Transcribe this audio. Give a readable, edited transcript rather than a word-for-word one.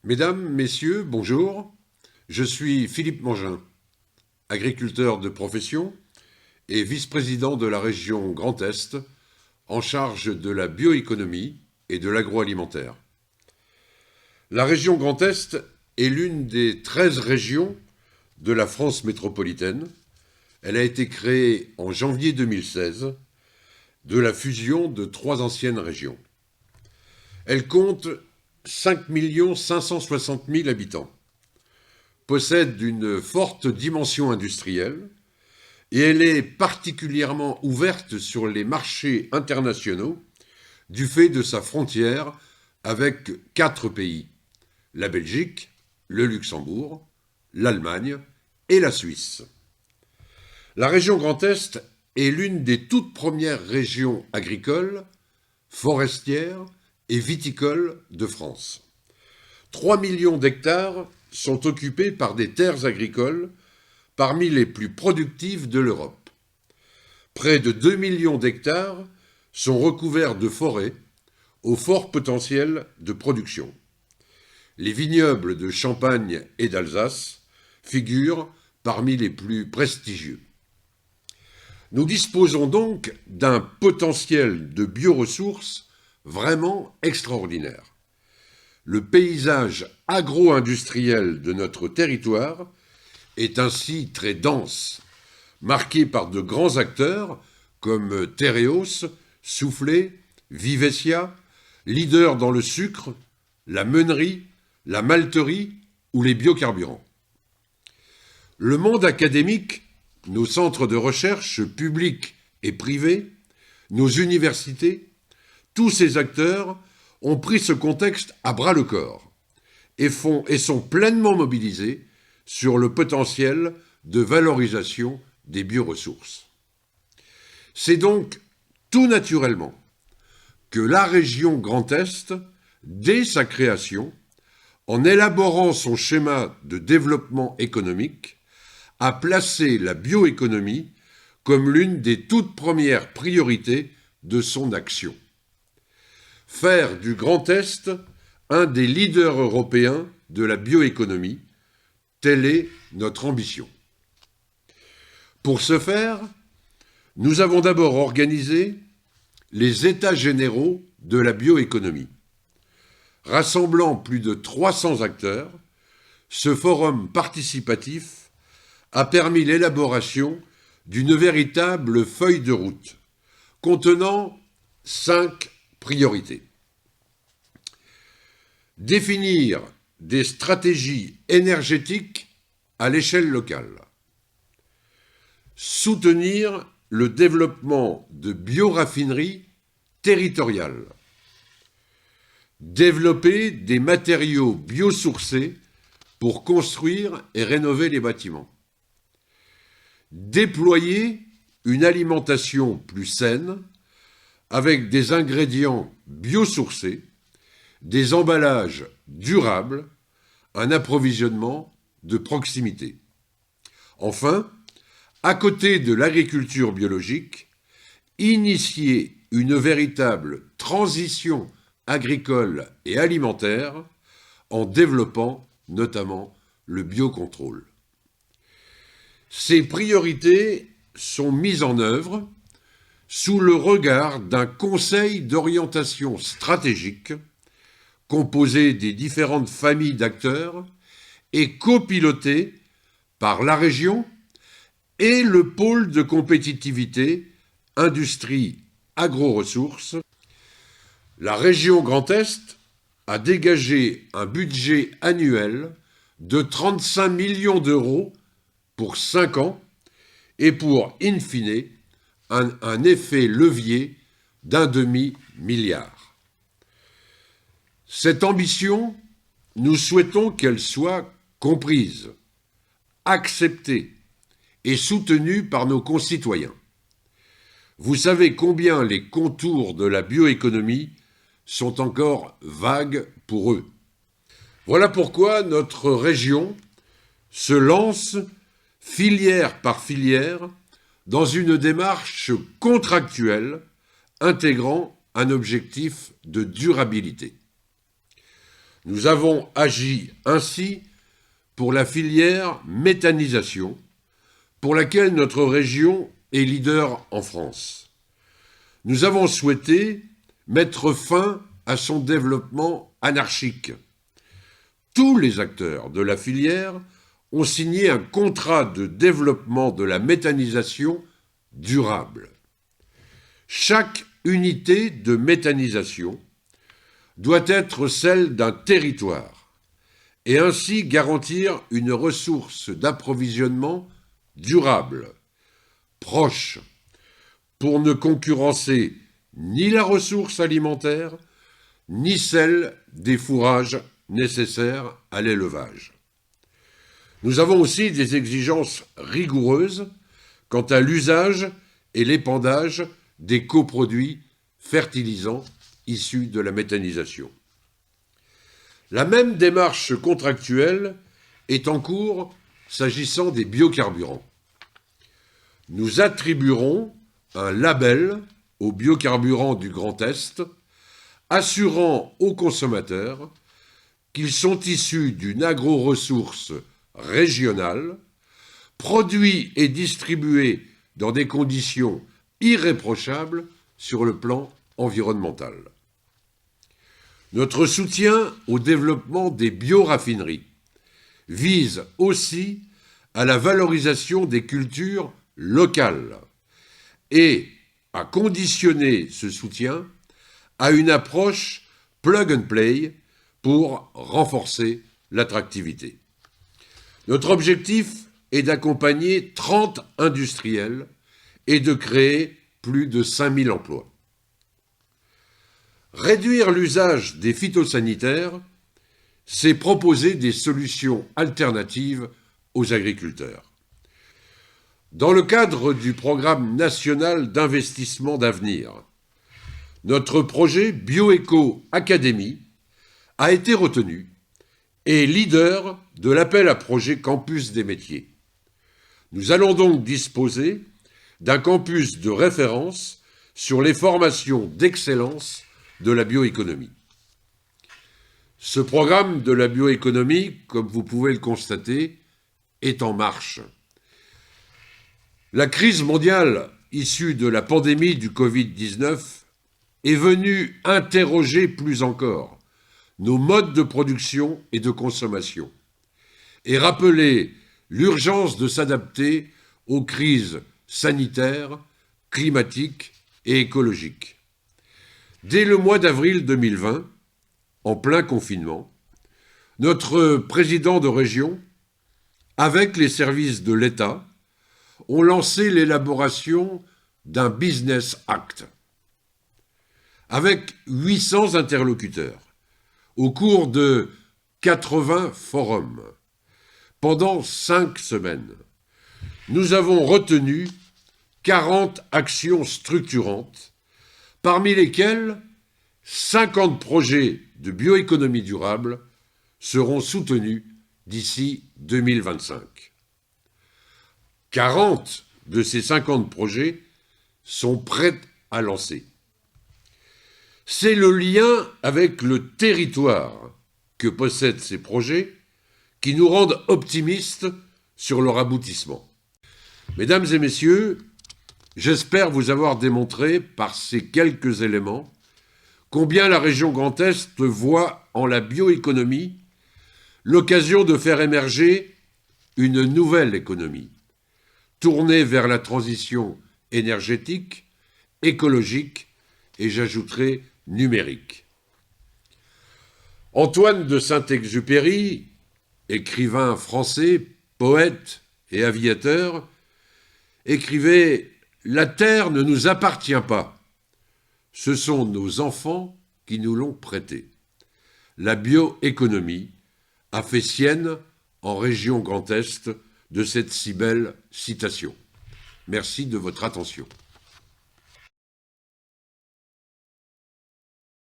Mesdames, Messieurs, bonjour. Je suis Philippe Mangin, agriculteur de profession et vice-président de la région Grand Est, en charge de la bioéconomie et de l'agroalimentaire. La région Grand Est est l'une des 13 régions de la France métropolitaine. Elle a été créée en janvier 2016 de la fusion de 3 anciennes régions. Elle compte 5 560 000 habitants, possède une forte dimension industrielle et elle est particulièrement ouverte sur les marchés internationaux du fait de sa frontière avec 4 pays, la Belgique, le Luxembourg, l'Allemagne et la Suisse. La région Grand Est est l'une des toutes premières régions agricoles, forestières et viticoles de France. 3 millions d'hectares sont occupés par des terres agricoles parmi les plus productives de l'Europe. Près de 2 millions d'hectares sont recouverts de forêts au fort potentiel de production. Les vignobles de Champagne et d'Alsace figurent parmi les plus prestigieux. Nous disposons donc d'un potentiel de bioressources vraiment extraordinaire. Le paysage agro-industriel de notre territoire est ainsi très dense, marqué par de grands acteurs comme Tereos, Soufflé, Vivessia, leader dans le sucre, la meunerie, la malterie ou les biocarburants. Le monde académique, nos centres de recherche publics et privés, nos universités, tous ces acteurs ont pris ce contexte à bras-le-corps et sont pleinement mobilisés sur le potentiel de valorisation des bioressources. C'est donc tout naturellement que la région Grand Est, dès sa création, en élaborant son schéma de développement économique, a placé la bioéconomie comme l'une des toutes premières priorités de son action. Faire du Grand Est un des leaders européens de la bioéconomie, telle est notre ambition. Pour ce faire, nous avons d'abord organisé les États généraux de la bioéconomie. Rassemblant plus de 300 acteurs, ce forum participatif a permis l'élaboration d'une véritable feuille de route contenant 5 priorités. Définir des stratégies énergétiques à l'échelle locale. Soutenir le développement de bioraffineries territoriales. Développer des matériaux biosourcés pour construire et rénover les bâtiments. Déployer une alimentation plus saine avec des ingrédients biosourcés, des emballages durables, un approvisionnement de proximité. Enfin, à côté de l'agriculture biologique, initier une véritable transition agricole et alimentaire en développant notamment le biocontrôle. Ces priorités sont mises en œuvre sous le regard d'un conseil d'orientation stratégique composé des différentes familles d'acteurs et copiloté par la région et le pôle de compétitivité industrie agro-ressources. La région Grand Est a dégagé un budget annuel de 35 millions d'euros pour 5 ans et pour, in fine, un effet levier d'1,5 milliard. Cette ambition, nous souhaitons qu'elle soit comprise, acceptée et soutenue par nos concitoyens. Vous savez combien les contours de la bioéconomie sont encore vagues pour eux. Voilà pourquoi notre région se lance filière par filière dans une démarche contractuelle intégrant un objectif de durabilité. Nous avons agi ainsi pour la filière méthanisation, pour laquelle notre région est leader en France. Nous avons souhaité mettre fin à son développement anarchique. Tous les acteurs de la filière ont signé un contrat de développement de la méthanisation durable. Chaque unité de méthanisation doit être celle d'un territoire et ainsi garantir une ressource d'approvisionnement durable, proche, pour ne concurrencer ni la ressource alimentaire, ni celle des fourrages nécessaires à l'élevage. Nous avons aussi des exigences rigoureuses quant à l'usage et l'épandage des coproduits fertilisants issus de la méthanisation. La même démarche contractuelle est en cours s'agissant des biocarburants. Nous attribuerons un label aux biocarburants du Grand Est, assurant aux consommateurs qu'ils sont issus d'une agro-ressource régionale, produits et distribués dans des conditions irréprochables sur le plan environnemental. Notre soutien au développement des bioraffineries vise aussi à la valorisation des cultures locales et à conditionner ce soutien à une approche plug and play pour renforcer l'attractivité. Notre objectif est d'accompagner 30 industriels et de créer plus de 5000 emplois. Réduire l'usage des phytosanitaires, c'est proposer des solutions alternatives aux agriculteurs. Dans le cadre du programme national d'investissement d'avenir, notre projet Bioéco Academy a été retenu et leader de l'appel à projet Campus des métiers. Nous allons donc disposer d'un campus de référence sur les formations d'excellence de la bioéconomie. Ce programme de la bioéconomie, comme vous pouvez le constater, est en marche. La crise mondiale issue de la pandémie du Covid-19 est venue interroger plus encore nos modes de production et de consommation et rappeler l'urgence de s'adapter aux crises sanitaires, climatiques et écologiques. Dès le mois d'avril 2020, en plein confinement, notre président de région, avec les services de l'État, ont lancé l'élaboration d'un Business Act avec 800 interlocuteurs au cours de 80 forums pendant 5 semaines. Nous avons retenu 40 actions structurantes, parmi lesquelles 50 projets de bioéconomie durable seront soutenus d'ici 2025. 40 de ces 50 projets sont prêts à lancer. C'est le lien avec le territoire que possèdent ces projets qui nous rendent optimistes sur leur aboutissement. Mesdames et messieurs, j'espère vous avoir démontré par ces quelques éléments combien la région Grand Est voit en la bioéconomie l'occasion de faire émerger une nouvelle économie, tournée vers la transition énergétique, écologique et j'ajouterai numérique. Antoine de Saint-Exupéry, écrivain français, poète et aviateur, écrivait « La terre ne nous appartient pas, ce sont nos enfants qui nous l'ont prêtée ». La bioéconomie a fait sienne, en région Grand Est, de cette si belle citation. Merci de votre attention.